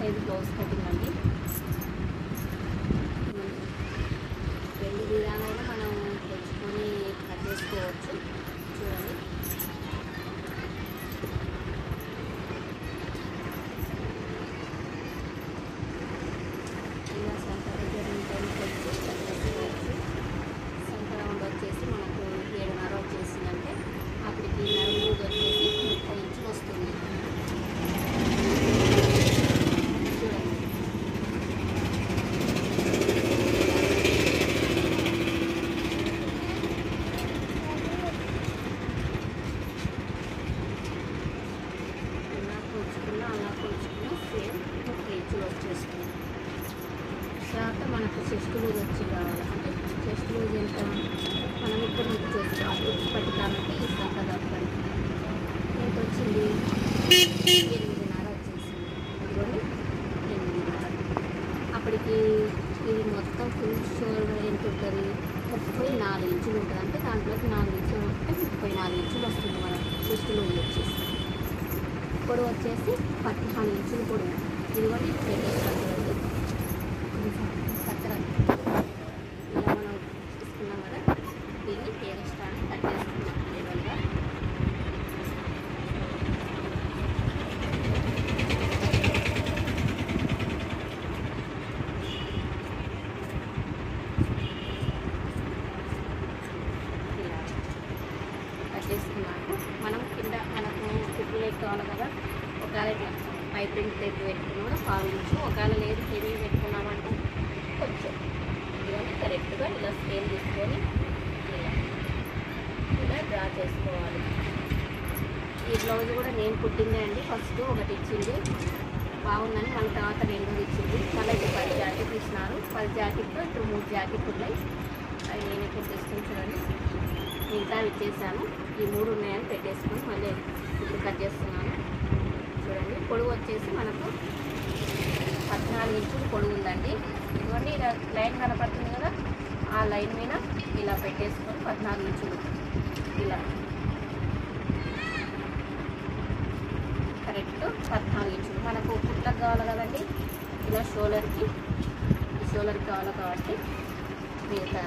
Size blouse cutting అండి. రెండు విధాలైనా మనం తెచ్చుకొని కట్ చేసుకోవచ్చు. చూడండి, ఇలా సంత దగ్గర ఉంటేనే తెచ్చి కట్ చేసుకోవచ్చు. సంత రౌండ్ వచ్చేసి మనకు 7.5 వచ్చేసిందంటే అప్పటికి నడుము వచ్చేసి 30 ఇంచులు వస్తుంది. చూడండి, అలా కొలుచుకున్న సేమ్ 30 ఇంచులు వచ్చేస్తుంది. తర్వాత మనకు చెస్ట్ లూజ్ వచ్చి కావాలి అంటే చెస్ట్ లూజ్ ఎంత మనం ఇక్కడ నుంచి చేసుకోవాలి. ఇప్పటి కాబట్టి ఈ సంత దప్పటి ఎంత వచ్చింది, 8.5 వచ్చేసింది. ఇదిగోండి 8.5. అప్పటికి ఇది మొత్తం ఫుల్ షోల్డర్ ఎంత ఉంటుంది, 34 ఇంచులు ఉంటుంది. అంటే దాంట్లోకి 4 ఇంచులు ఉంటే 34 ఇంచులు వస్తుంది మన చెస్ట్ లూజ్ వచ్చేసి. పొడవు వచ్చేసి 14 ఇంచులు పొడవు. ఇదిగోండి పెట్టేస్తాను చూడండి. పచ్చడి ఇలా మనం తీసుకున్నాం కదా, దీన్ని ఎక్స్ట్రా కట్ చేసుకున్నాం లేవల్గా. ఇలా కట్ చేసుకున్నాక మనం కింద మనకు కుట్లు లెక్క కావాలి కదా, ఒకవేళ ఇట్లా పైపింగ్ లెక్క పెట్టుకున్నా కూడా 1/4 ఇంచు, ఒకవేళ లేదు హెవీ పెట్టుకున్నామంటే కొంచెం ఇవన్నీ కరెక్ట్గా ఇలా స్కేల్ తీసుకొని ఇలా డ్రా చేసుకోవాలి. ఈ బ్లౌజ్ కూడా నేను కుట్టిందే అండి. ఫస్ట్ ఒకటి ఇచ్చింది బాగుందని, మన తర్వాత రెండోది ఇచ్చింది. మళ్ళీ ఇప్పుడు 10 జాకెట్లు ఇచ్చినారు. 10 జాకెట్లు ఇప్పుడు 3 జాకెట్లు ఉన్నాయి. అవి నేను ఇప్పుడు తీసుకుని చూడండి, మిగతా ఇచ్చేసాను. ఈ 3 ఉన్నాయని పెట్టేసుకొని మళ్ళీ ఇప్పుడు కట్ చేస్తున్నాను. చూడండి, పొడవు వచ్చేసి మనకు 14 ఇంచులు పొడవు ఉందండి. ఇదిగోండి ఇలా లైన్ కనపడుతుంది కదా, ఆ లైన్ మీద ఇలా పెట్టేసుకొని 14 ఇంచులు ఇలా కరెక్ట్ 14 ఇంచులు మనకు కుట్లకు కావాలి కదండి. ఇలా షోల్డర్కి కావాలి కాబట్టి మిగతా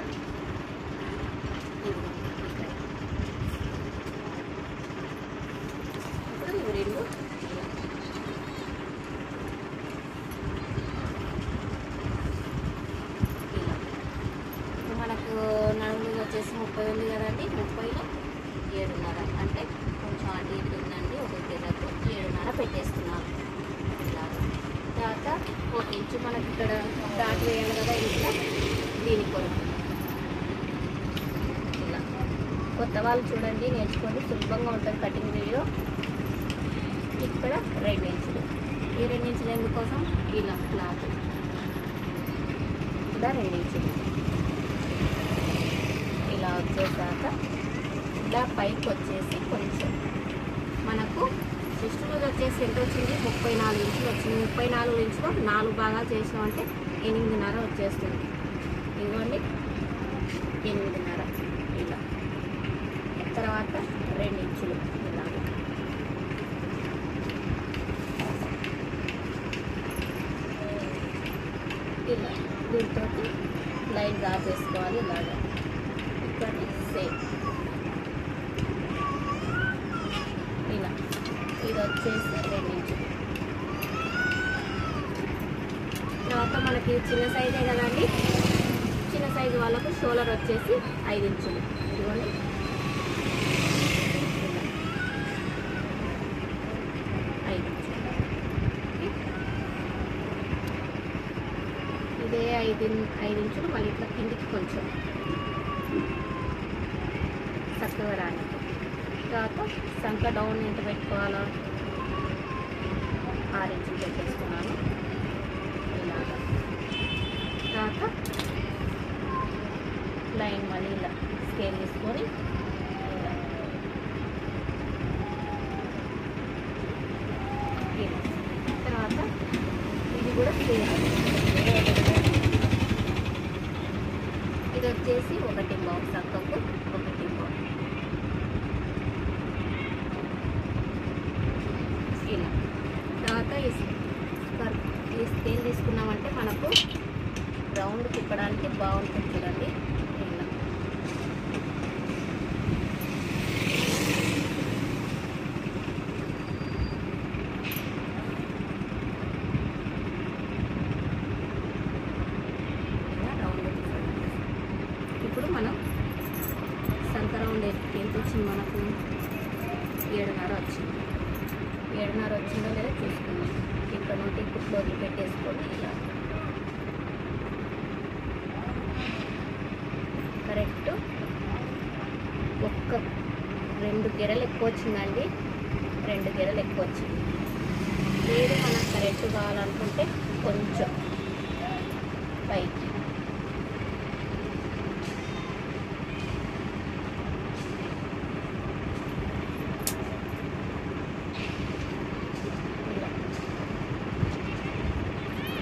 ఇప్పుడు ఇవి రెండు మనకు నడుములు వచ్చేసి 30 ఉంది కదండి. 30లో 7.5 అంటే కొంచెం అటు ఇటు ఉందండి. ఒక కిందకు 7.5 పెట్టేస్తున్నాను. ఇలా తర్వాత 1 ఇంచు మనకి ఇక్కడ డాట్ వేయాలి కదా ఇంట్లో, దీని కొరకు ఇలా కొత్త వాళ్ళు చూడండి, నేర్చుకోండి, సులభంగా ఉంటుంది కటింగ్ వీడియో. ఇక్కడ 2 ఇంచులు, ఈ 2 ఇంచులు ఎందుకోసం ఇలా క్లాత్ ఇలా 2 ఇంచులు ఇలా వచ్చేసాక ఇలా పైకి వచ్చేసి కొంచెం మనకు చెస్ట్ లూజ్ వచ్చేసి ఎంత వచ్చింది, 34 ఇంచులు వచ్చింది. 34 ఇంచులో 4 భాగాలు చేసామంటే 8.5 వచ్చేస్తుంది. ఇదిగోండి 8.5 ఇలా. తర్వాత 2 ఇంచులు ఇలా ఇలా దీంతో లైన్ డ్రా చేసుకోవాలి. ఇలాగా ఇక్కడ సేమ్ ఇలా ఇది వచ్చేసి 2 ఇంచులు. తర్వాత మనకి చిన్న సైజే కదండి, చిన్న సైజు వాళ్ళకు షోల్డర్ వచ్చేసి 5 ఇంచులు. ఇదిగోండి ఇలా 5 ఇంచులు. ఇదే 5 ఇంచులు మళ్ళీ ఇట్లా కిందికి కొంచెం చక్కగా రాని. తర్వాత సంక డౌన్ ఎంత పెట్టుకోవాలో 6 ఇంచులు పెట్టేసుకున్నాను ఇలాగా. తర్వాత లైన్ మళ్ళీ ఇలా స్కేల్ తీసుకొని ఇలా తర్వాత ఇది కూడా సేమ్. ఇది వచ్చేసి 1 సంకకు 1 ఇలా. తర్వాత ఈ స్కేల్ తీసుకున్నామంటే మనకు రౌండ్ తిప్పడానికి బాగుంటుంది చూడండి. ఇప్పుడు మనం సంత రౌండ్ ఎంత వచ్చింది, మనకు 7.5 వచ్చింది. 7.5 వచ్చిందో లేదో చూసుకుందాం. ఇక్కడ నుండి కుట్లు వదిలి పెట్టేసుకొని ఇలా కరెక్ట్ 2 గెరలు ఎక్కువ వచ్చిందండి. 2 గెరలు ఎక్కువ వచ్చింది. లేదు మనకు కరెక్ట్ కావాలనుకుంటే కొంచెం పైకి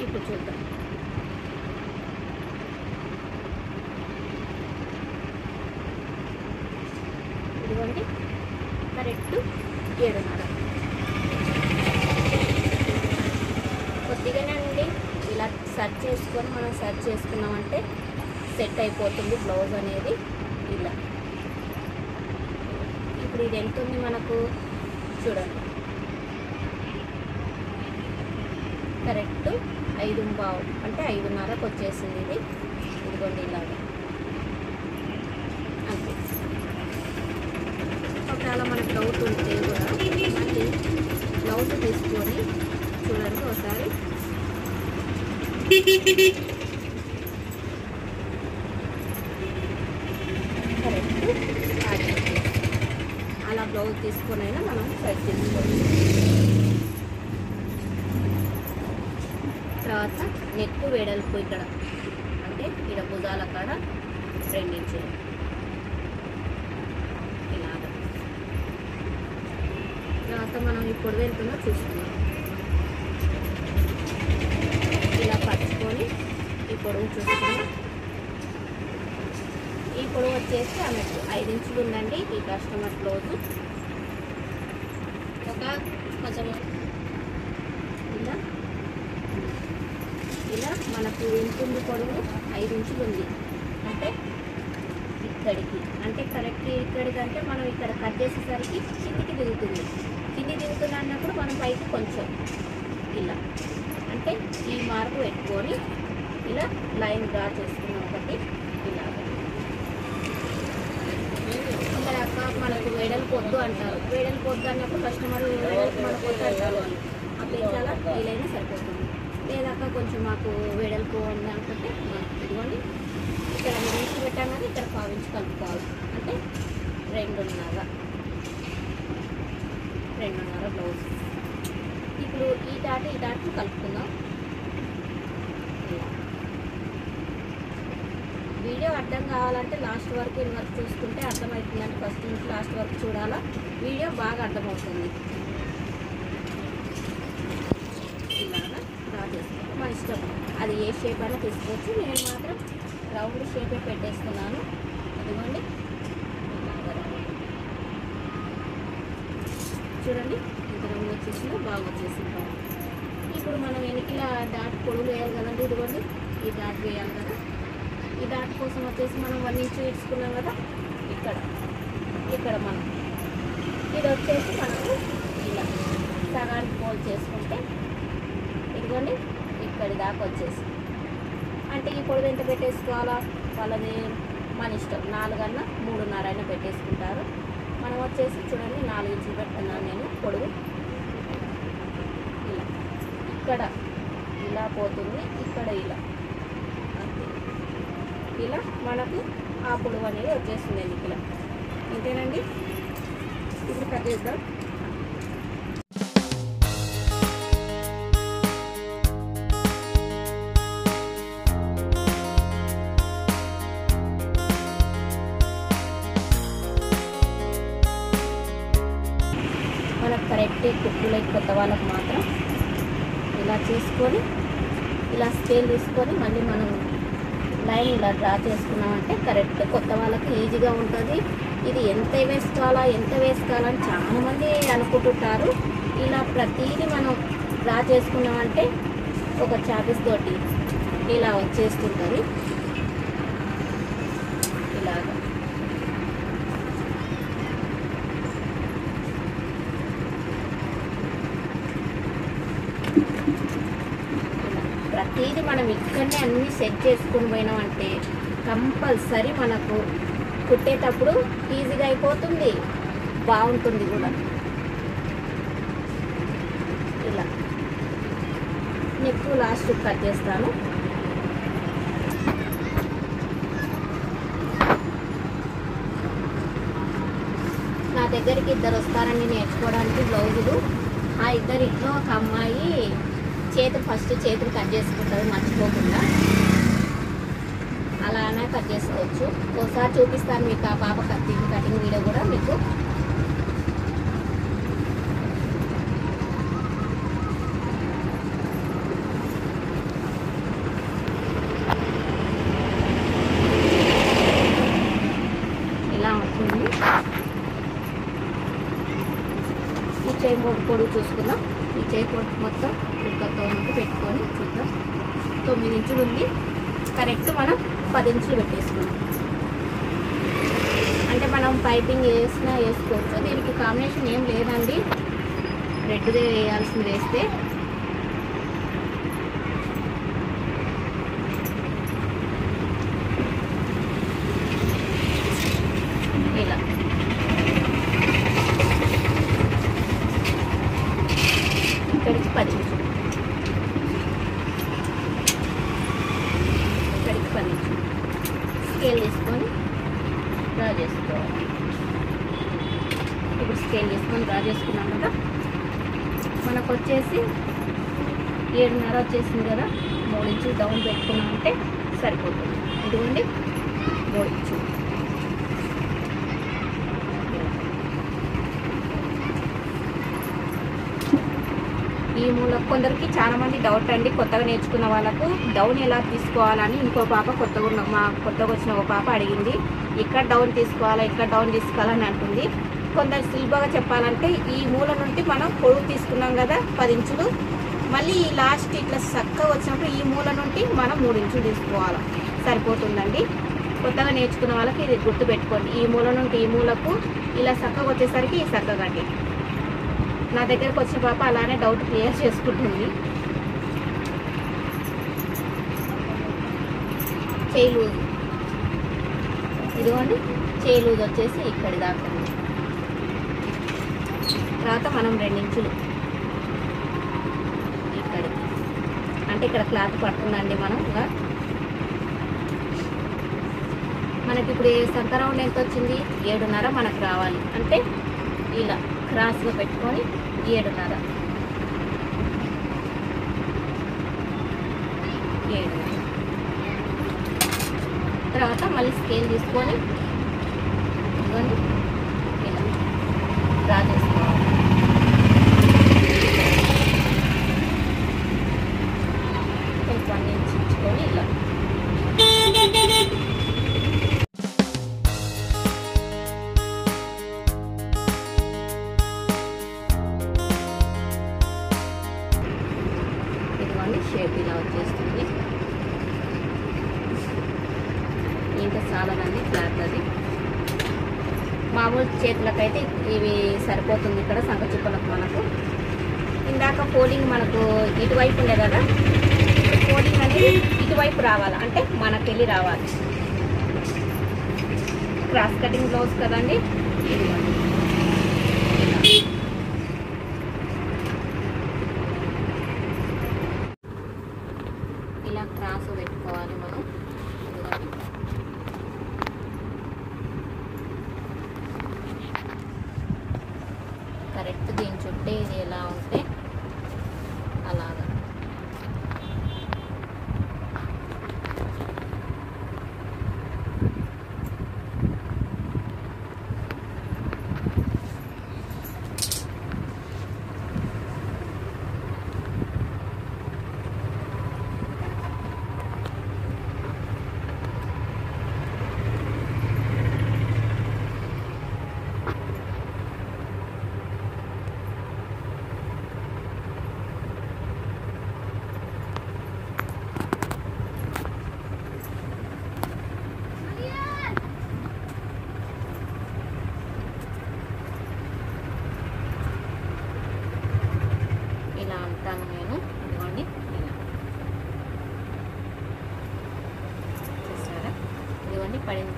ఇప్పుడు చూద్దాం. ఇదిగోండి కరెక్ట్ 7.5. కొద్దిగానే అండి ఇలా సర్చ్ చేసుకొని మనం సర్చ్ చేసుకున్నామంటే సెట్ అయిపోతుంది బ్లౌజ్ అనేది. ఇలా ఇప్పుడు ఇది ఎంత ఉంది మనకు చూడండి, కరెక్ట్ 5.15 అంటే 5.5కి వచ్చేసింది ఇది. ఇదిగోండి ఇలాగా అంతే. ఒకవేళ మనకు డౌట్ ఉంటే కూడా మళ్ళీ బ్లౌజ్ తీసుకొని చూడండి ఒకసారి. కరెక్ట్ అలా బ్లౌజ్ తీసుకొని అయినా మనం సెట్ చేసుకోవచ్చు. తర్వాత నెక్ వెడల్పు ఇక్కడ అంటే ఇక్కడ భుజాల కాడ 2 ఇంచులు ఇలాగ. తర్వాత మనం ఈ పొడవు ఎంతుందో చూసుకున్నాం. ఇలా పట్టుకొని ఈ పొడవు చూసుకున్నాం. ఈ పొడవు వచ్చేసి ఆమెకు 5 ఇంచులు ఉందండి ఈ కస్టమర్ బ్లౌజు. కొంచెం ఇలా మనకు ఎంత ఉంది పొడవు 5 ఇంచులు ఉంది అంటే ఇక్కడికి, అంటే కరెక్ట్ ఇక్కడికంటే మనం ఇక్కడ కట్ చేసేసరికి కిందికి దిగుతుంది. కింది దిగుతుంది అన్నప్పుడు మనం పైకి కొంచెం ఇలా అంటే ఈ మార్పు పెట్టుకొని ఇలా లైన్ డ్రా చేసుకున్నాం ఒకటి. ఇలా ఇంకా మనకు వెడల్పు వద్దు అంటారు. వెడల్పు వద్దు అన్నప్పుడు కస్టమర్ వెడల్పు మనకు వద్దు అంటారు. అప్పుడు చాలా ఈ లైన్ సరిపోతుంది. లేదాక కొంచెం మాకు వెడల్పు ఉంది అనుకుంటే ఇదిగోండి ఇక్కడ 3 ఇంచులు పెట్టాం కానీ ఇక్కడ 1/4 ఇంచు కలుపుకోవాలి. అంటే 2.5 బ్లౌజ్. ఇప్పుడు ఈ డాట్ కలుపుకుందాం. వీడియో అర్థం కావాలంటే లాస్ట్ వరకు చూసుకుంటే అర్థమవుతుందంటే ఫస్ట్ నుంచి లాస్ట్ వరకు చూడాలా, వీడియో బాగా అర్థమవుతుంది. ఇలాగా డ్రా చేసుకోవాలి మన ఇష్టం, అది ఏ షేప్ అయినా తీసుకోవచ్చు. నేను మాత్రం రౌండ్ షేపే పెట్టేస్తున్నాను. అదిగోండి చూడండి ఇంత రౌండ్ వచ్చేసిందో బాగా వచ్చేసింది. ఇప్పుడు మనం వెనకిలా డాట్ పొడుగు వేయాలి కదండి. ఇదిగోండి ఈ డాట్ వేయాలి కదా. ఈ డాట్ కోసం వచ్చేసి మనం 1 ఇంచు ఇచ్చుకున్నాం కదా. ఇక్కడ మనం ఇది వచ్చేసి మనకు ఇలా సగానికి ఫోల్డ్ చేసుకుంటే ఇదిగోండి ఇక్కడి దాకా వచ్చేసి, అంటే ఈ పొడవు ఎంత పెట్టేసుకోవాలా వాళ్ళది మన ఇష్టం. 4 అన్నా 3.5 అయినా పెట్టేసుకుంటారు. మనం వచ్చేసి చూడండి 4 ఇంచులు పెడుతున్నాను నేను పొడవు. ఇలా ఇక్కడ ఇలా పోతుంది, ఇక్కడ ఇలా అంతే. ఇలా మనకు ఆ పొడవు అనేది వచ్చేస్తుంది ఇలా. ఇంతేనండి. ఇప్పుడు కట్ చేద్దాం. మనకు కరెక్ట్ కుట్టులకి కొత్త వాళ్ళకు మాత్రం ఇలా చేసుకొని ఇలా స్కేల్ తీసుకొని మళ్ళీ మనం లైన్ ఇలా డ్రా చేసుకున్నామంటే కరెక్ట్ కొత్త వాళ్ళకి ఈజీగా ఉంటుంది. ఇది ఎంత వేసుకోవాలని చాలామంది అనుకుంటుంటారు. ఇలా ప్రతిదీ మనం డ్రా చేసుకున్నామంటే ఒక చాపీస్ తోటి ఇలా వచ్చేస్తుంటుంది. ఇలాగా ప్రతిదీ మనం ఇక్కడనే అన్నీ సెట్ చేసుకుని పోయినామంటే కంపల్సరీ మనకు కుట్టేటప్పుడు ఈజీగా అయిపోతుంది, బాగుంటుంది కూడా. ఇలా నెక్ లాస్ట్ కట్ చేస్తాను. నా దగ్గరికి ఇద్దరు వస్తారండి నేర్చుకోవడానికి బ్లౌజులు. ఆ ఇద్దరిలో ఒక అమ్మాయి ఫస్ట్ చేతులు కట్ చేసుకుంటుంది మర్చిపోకుండా. అలానే కట్ చేసుకోవచ్చు. ఒకసారి చూపిస్తాను మీకు ఆ పాప కటింగ్ వీడియో కూడా మీకు. ఇలా ఉంటుంది. ఈ చేయి పొడుగు చూసుకుందాం. ఈ చేయి పొడుగు మొత్తం కుక్కతో పెట్టుకొని చూద్దాం. 9 ఇంచులు ఉంది. కరెక్ట్ మనం 10 ఇంచులు పెట్టేసుకున్నాం. అంటే మనం పైపింగ్ వేసినా వేసుకోవచ్చు. దీనికి కాంబినేషన్ ఏం లేదండి, రెడ్దే వేయాల్సింది వేస్తే. ఇలా ఇక్కడికి 10 ఇంచులు, ఇక్కడికి 10 ఇంచులు స్కేల్ తీసుకొని డ్రా చేసుకోవాలి. ఇప్పుడు స్కేల్ తీసుకొని డ్రా చేసుకున్నాం కదా. మనకు వచ్చేసి 7.5 వచ్చేసింది కదా. 3 ఇంచులు డౌన్ పెట్టుకున్నామంటే సరిపోతుంది. ఇదిగోండి 3 ఇంచులు. ఈ మూల కొందరికి చాలా మంది డౌట్ అండి, కొత్తగా నేర్చుకున్న వాళ్ళకు డౌన్ ఎలా తీసుకోవాలని. ఇంకో పాప కొత్తగా వచ్చిన ఒక పాప అడిగింది, ఇక్కడ డౌన్ తీసుకోవాలా ఇక్కడ డౌన్ తీసుకోవాలని అంటుంది. కొందరు సులభంగా చెప్పాలంటే ఈ మూల నుండి మనం పొడుగు తీసుకున్నాం కదా 10 ఇంచులు, మళ్ళీ ఈ లాస్ట్ ఇట్లా చక్కగా వచ్చినప్పుడు ఈ మూల నుండి మనం 3 ఇంచులు తీసుకోవాలి, సరిపోతుందండి. కొత్తగా నేర్చుకున్న వాళ్ళకి ఇది గుర్తు పెట్టుకోండి. ఈ మూల నుండి ఈ మూలకు ఇలా చక్కగా వచ్చేసరికి ఈ చక్కగండి. నా దగ్గరకు వచ్చిన పాప అలానే డౌట్ క్లియర్ చేసుకుంటుంది. చేయి లూజ్, ఇదిగోండి చేయి లూజ్ వచ్చేసి ఇక్కడి దాకా. తర్వాత మనం 2 ఇంచులు ఇక్కడికి, అంటే ఇక్కడ క్లాత్ పడుతుందండి. మనం ఇంకా మనకి ఇప్పుడు సంక రౌండ్ ఎంత వచ్చింది, 7.5 మనకు రావాలి. అంటే ఇలా క్రాస్గా పెట్టుకొని 7.5 తర్వాత మళ్ళీ స్కేల్ తీసుకొని ఇవ్వండి ఇలా డ్రా చేసుకోవాలి. కొంచెం 1 ఇంచ్ ఇచ్చుకొని ఇలా షేప్ ఇలా వచ్చేస్తుంది. ఇంకా చాలానండి క్లాత్ అది. మామూలు చేతులకైతే ఇవి సరిపోతుంది. ఇక్కడ సంక చుక్కలకు మనకు ఇందాక ఫోల్డింగ్ మనకు ఇటువైపు ఉండే కదా, ఫోల్డింగ్ అనేది ఇటువైపు రావాలి, అంటే మనకెళ్ళి రావాలి. క్రాస్ కటింగ్ బ్లౌజ్ కదండి. ఇలా క్రాస్ పెట్టుకోవాలి మనం. కరెక్ట్ దీని చుట్టే ఇది ఎలా ఉంటే అలాగా.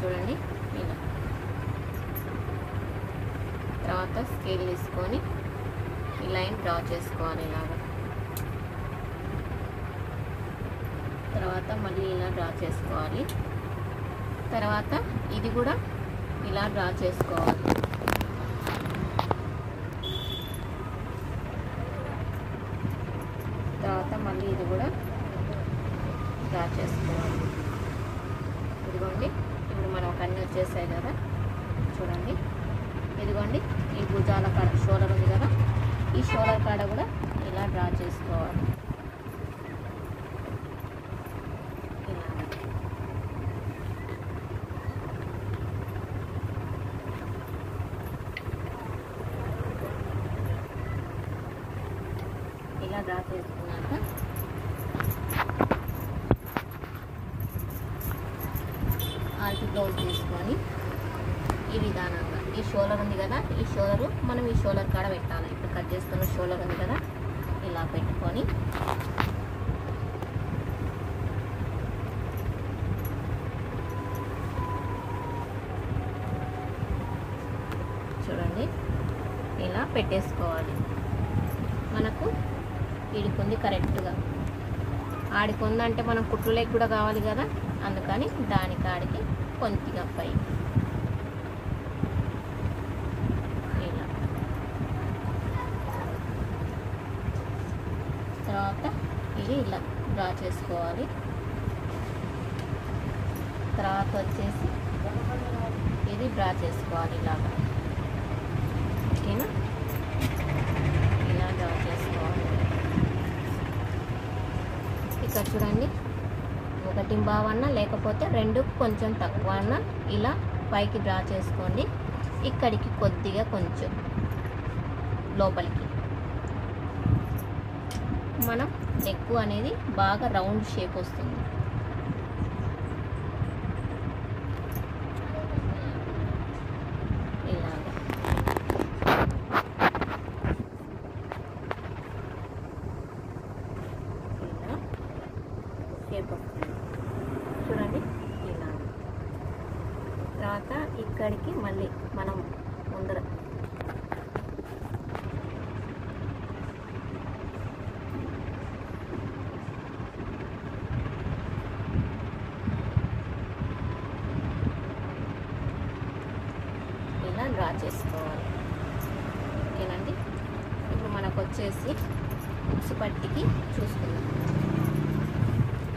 చూడండి ఇలా. తర్వాత స్కేల్ తీసుకొని ఈ లైన్ డ్రా చేసుకోవాలి ఇలాగా. తర్వాత మళ్ళీ ఇలా డ్రా చేసుకోవాలి. తర్వాత ఇది కూడా ఇలా డ్రా చేసుకోవాలి. తర్వాత మళ్ళీ ఇది కూడా డ్రా చేసుకోవాలి. ఇదిగోండి ఇప్పుడు మనం ఒక అన్నీ వచ్చేసాయి కదా, చూడండి. ఇదిగోండి ఈ భుజాల కాడ షోల్డర్ ఉంది కదా, ఈ షోల్డర్ కాడ కూడా ఇలా డ్రా చేసుకోవాలి. ఇలా డ్రా చేసుకున్నాక ఆల్టీ బ్లౌజ్ తీసుకొని ఈ విధానంగా ఈ షోల్డర్ ఉంది కదా, ఈ షోల్డరు మనం ఈ షోల్డర్ కాడ పెట్టాలి. ఇప్పుడు కట్ చేస్తున్న షోల్డర్ ఉంది కదా, ఇలా పెట్టుకొని చూడండి ఇలా పెట్టేసుకోవాలి. మనకు ఈడికుంది కరెక్ట్గా. ఆడికుందంటే మనం కుట్లులేకి కూడా కావాలి కదా, అందుకని దానికి ఆడికి కొద్దిగా పై ఇలా. తర్వాత ఇది ఇలా డ్రా చేసుకోవాలి. తర్వాత వచ్చేసి ఇది డ్రా చేసుకోవాలి ఇలాగా. ఓకేనా? ఇలా డ్రా చేసుకోవాలి. ఇక్కడ చూడండి, 1.5 అన్న లేకపోతే 2 కొంచెం తక్కువ అన్న ఇలా పైకి డ్రా చేసుకోండి. ఇక్కడికి కొద్దిగా కొంచెం లోపలికి మనం నెక్ అనేది బాగా రౌండ్ షేప్ వస్తుంది. ఇలాగా ఇలా షేప్ వస్తుంది చూడండి ఇలా. తర్వాత ఇక్కడికి మళ్ళీ మనం ముందర ఇలా డ్రా చేసుకోవాలి. ఓకేనండి? ఇప్పుడు మనకు వచ్చేసి ఉక్సు పట్టికి చూసుకుందాం.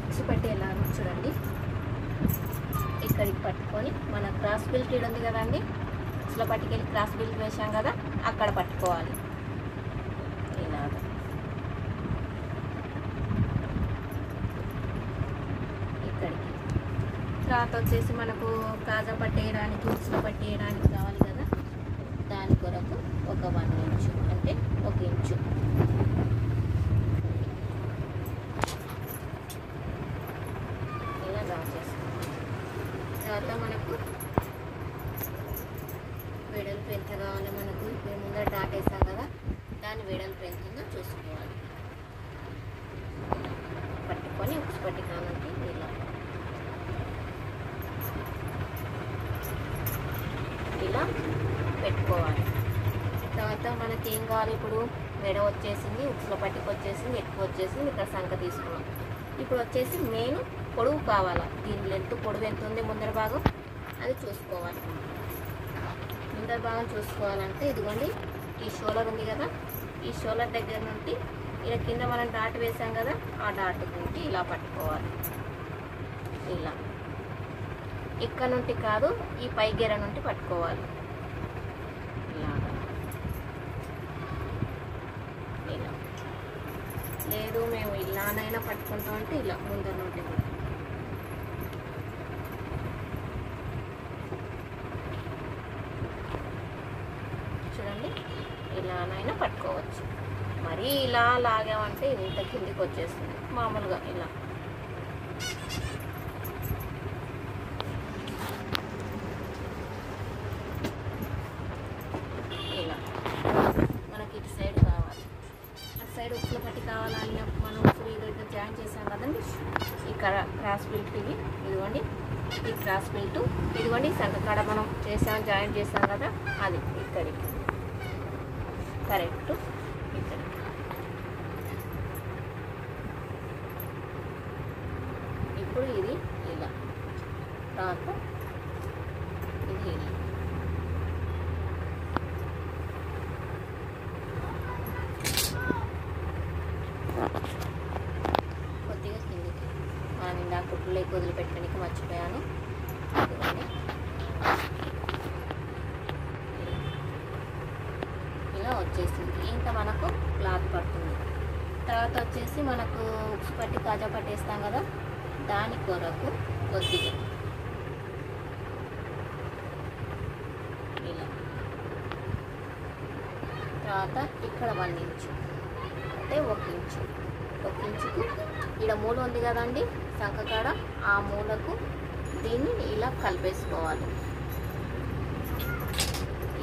ఉక్సు పట్టి ఎలా చూడండి, ఇక్కడికి పట్టుకొని మన క్రాస్ బెల్ట్ ఈడ ఉంది కదండి, ఉక్సుల పట్టికి వెళ్ళి క్రాస్ బెల్ట్ వేసాం కదా, అక్కడ పట్టుకోవాలి ఇలాగ. ఇక్కడికి తర్వాత వచ్చేసి మనకు కాజా పట్టేయడానికి ఉక్సుల పట్టేయడానికి కావాలి కదా, దాని కొరకు ఒక 1 ఇంచు అంటే 1 ఇంచు ఇలా డ్రా చేసుకోవాలి. తర్వాత మనకు వెడల్పు ఎంత కావాలి, మనకు ఇప్పుడు ముందర డాట్ వేసాం కదా, దాని వెడల్పు ఎంత ఉందో చూసుకోవాలి. పట్టుకొని ఉక్సు పట్టి కానుంచి ఇలా ఇలా పెట్టుకోవాలి. తర్వాత మనకి ఏం కావాలి, ఇప్పుడు మెడ వచ్చేసింది, ఉక్సుల పట్టికి వచ్చేసింది, ఎక్కువ వచ్చేసింది, ఇక్కడ సంక తీసుకున్నాం. ఇప్పుడు వచ్చేసి మెయిన్ పొడవు కావాలా, దీని లెంత్ పొడవు ఎంత ఉంది ముందర భాగం అది చూసుకోవాలి. ముందర భాగం చూసుకోవాలంటే ఇదిగోండి ఈ షోల్డర్ ఉంది కదా, ఈ షోల్డర్ దగ్గర నుండి ఇలా కింద మనం డాట్ వేసాం కదా, ఆ డాట్ నుండి ఇలా పట్టుకోవాలి. ఇలా ఇక్కడ నుండి కాదు, ఈ పై గెర నుండి పట్టుకోవాలి. ఇలాగా ఇలా. లేదు మేము ఇలానైనా పట్టుకుంటాం అంటే ఇలా ముందర నుండి కూడా చూడండి ఇలానైనా పట్టుకోవచ్చు. మరీ ఇలా లాగామంటే ఇంత కిందికి వచ్చేస్తుంది. మామూలుగా ఇలా ఇలా మనకి ఇటు సైడ్ కావాలి, అటు సైడ్ ఉక్సుల పట్టి కావాలని మనం ఉక్సులు ఇటు జాయిన్ చేసాం కదండి, ఇక్కడ క్రాస్ బెల్ట్ ఇవి ఇదిగోండి ఈ క్రాస్ బెల్ట్ ఇదిగోండి సంకకాడ మనం చేసాం జాయింట్ చేసాం కదా అది ఇక్కడికి కరెక్ట్ ఇక్కడికి. ఇప్పుడు ఇది ఇలా తర్వాత ఇది ఇలా కొద్దిగా కిందికి మనం ఇందాక కుట్లేకి వదిలిపెట్టడానికి మర్చిపోయాను. ఇలా వచ్చేసింది. ఇంకా మనకు క్లాత్ పడుతుంది. తర్వాత వచ్చేసి మనకు ఉక్సు పట్టి కాజా పట్టి వేస్తాం కదా దాని కొరకు కొద్దిగా ఇలా తర్వాత ఇక్కడ 1 ఇంచు అంటే 1 ఇంచు 1 ఇంచుకు ఇక్కడ మూల ఉంది కదండి సంకకాడ ఆ మూలకు దీన్ని ఇలా కలిపేసుకోవాలి.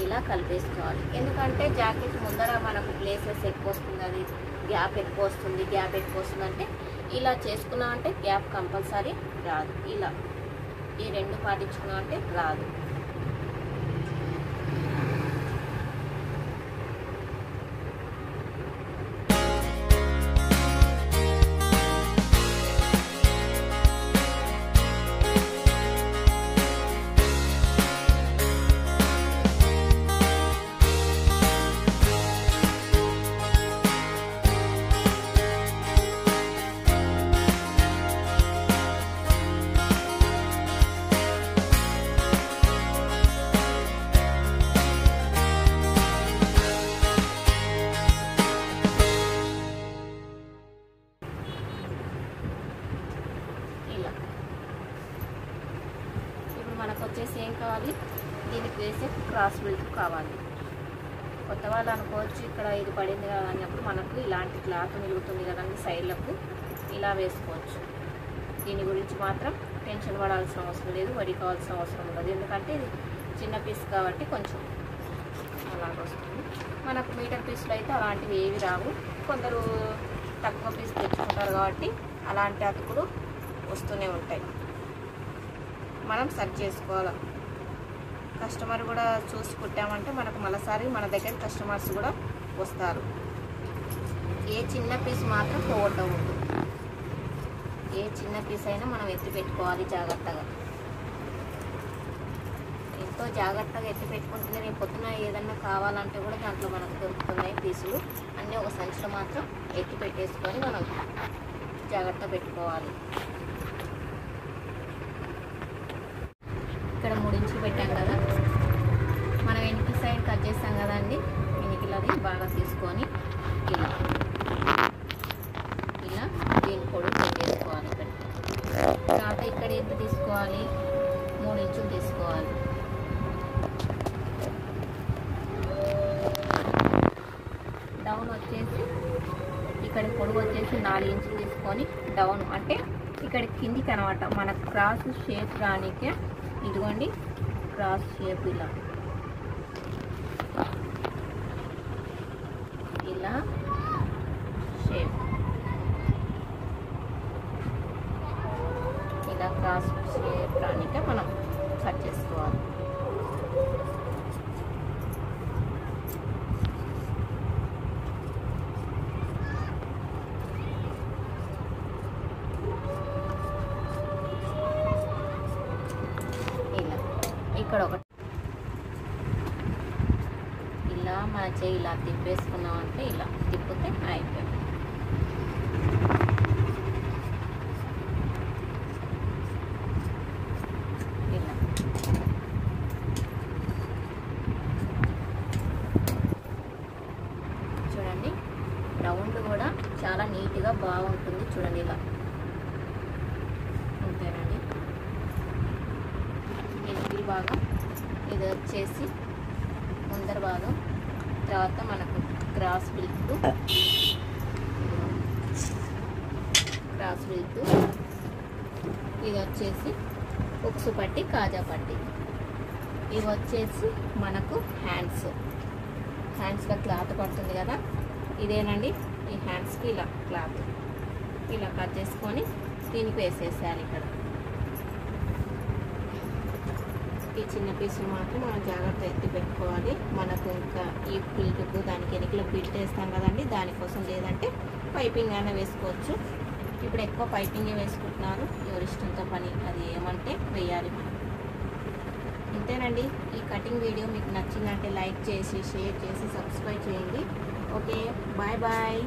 ఇలా కలిపేసుకోవాలి ఎందుకంటే జాకెట్ ముందర మనకు ప్లేసెస్ ఎక్కువ వస్తుంది, అది గ్యాప్ ఎక్కువ వస్తుంది. గ్యాప్ ఎక్కువ వస్తుందంటే ఇలా చేసుకున్నా అంటే గ్యాప్ కంపల్సరీ రాదు. ఇలా ఈ 2 పాటించుకున్నా అంటే రాదు. మనకు వచ్చేసి ఏం కావాలి, దీనికి వేసే క్రాస్ బెల్ట్ కావాలి. కొత్త వాళ్ళు అనుకోవచ్చు ఇక్కడ ఇది పడింది కదా అన్నప్పుడు మనకు ఇలాంటి క్లాత్ మిగులుతుంది కదండి సైడ్లకు ఇలా వేసుకోవచ్చు. దీని గురించి మాత్రం టెన్షన్ పడాల్సిన అవసరం లేదు, వరి కావాల్సిన అవసరం ఉండదు. ఎందుకంటే ఇది చిన్న పీస్ కాబట్టి కొంచెం అలాగ వస్తుంది. మనకు మీటర్ పీస్లో అయితే అలాంటివి ఏవి రావు. కొందరు తక్కువ పీస్ తెచ్చుకుంటారు కాబట్టి అలాంటి అతుకులు వస్తూనే ఉంటాయి. మనం సెట్ చేసుకోవాలి. కస్టమర్ కూడా చూసి కుట్టామంటే మనకు మరోసారి మన దగ్గర కస్టమర్స్ కూడా వస్తారు. ఏ చిన్న పీస్ మాత్రం పోగొట్టవద్దు. ఏ చిన్న పీస్ అయినా మనం ఎత్తి పెట్టుకోవాలి జాగ్రత్తగా. ఎంతో జాగ్రత్తగా ఎత్తి పెట్టుకుంటేనే రేపు పొద్దున ఏదన్నా కావాలంటే కూడా దాంట్లో మనకు దొరుకుతున్నాయి పీసులు అన్నీ. ఒక సంచిలో మాత్రం ఎత్తి పెట్టేసుకొని మనం జాగ్రత్త పెట్టుకోవాలి. ఇక్కడ 3 ఇంచులు పెట్టాం కదా, మనం వెనక సైడ్ కట్ చేస్తాం కదండి, వెనకలది బాగా తీసుకొని ఇలా ఇలా దీని పొడుగు పెట్టేసుకోవాలి. తర్వాత ఇక్కడ ఎంత తీసుకోవాలి, 3 ఇంచులు తీసుకోవాలి. డౌన్ వచ్చేసి ఇక్కడ పొడుగు వచ్చేసి 4 ఇంచులు తీసుకొని డౌన్ అంటే ఇక్కడ కిందికి అనమాట మన క్రాస్ షేప్ రానికే. ఇదిగోండి క్రాస్ షేప్ ఇలా ఇలా షేప్ ఇలా క్రాస్ షేప్ రానికే మనం కట్ చేసుకోవాలి. ఇక్కడ ఒకటి ఇలా మన చేయి ఇలా తిప్పేసుకున్నామంటే ఇలా తిప్పితే అయిపోయింది. ఇలా చూడండి రౌండ్ కూడా చాలా నీట్గా బాగుంటుంది. చూడండి ఇలా అంతేనండి. ఇది భాగం ఇది వచ్చేసి ముందర భాగం. తర్వాత మనకు క్రాస్ బెల్ట్ ఇది వచ్చేసి ఉక్సు పట్టి కాజా పట్టి. ఇవి వచ్చేసి మనకు హ్యాండ్స్లో క్లాత్ పడుతుంది కదా, ఇదేనండి. ఈ హ్యాండ్స్కి ఇలా క్లాత్ ఇలా కట్ చేసుకొని దీనికి వేసేసేయాలి. ఇక్కడ ఈ చిన్న పీసులు మాత్రం మనం జాగ్రత్త ఎత్తి పెట్టుకోవాలి. మనకు ఇంకా ఈ బిల్ట్కు దానికి వెనుకలో బిల్ట్ వేస్తాం కదండి, దానికోసం. లేదంటే పైపింగ్ అయినా వేసుకోవచ్చు. ఇప్పుడు ఎక్కువ పైపింగే వేసుకుంటున్నారు, ఎవరిష్టంతో పని, అది ఏమంటే వేయాలి మనం. ఇంతేనండి. ఈ కటింగ్ వీడియో మీకు నచ్చిందంటే లైక్ చేసి, షేర్ చేసి, సబ్స్క్రైబ్ చేయండి. Okay, bye bye.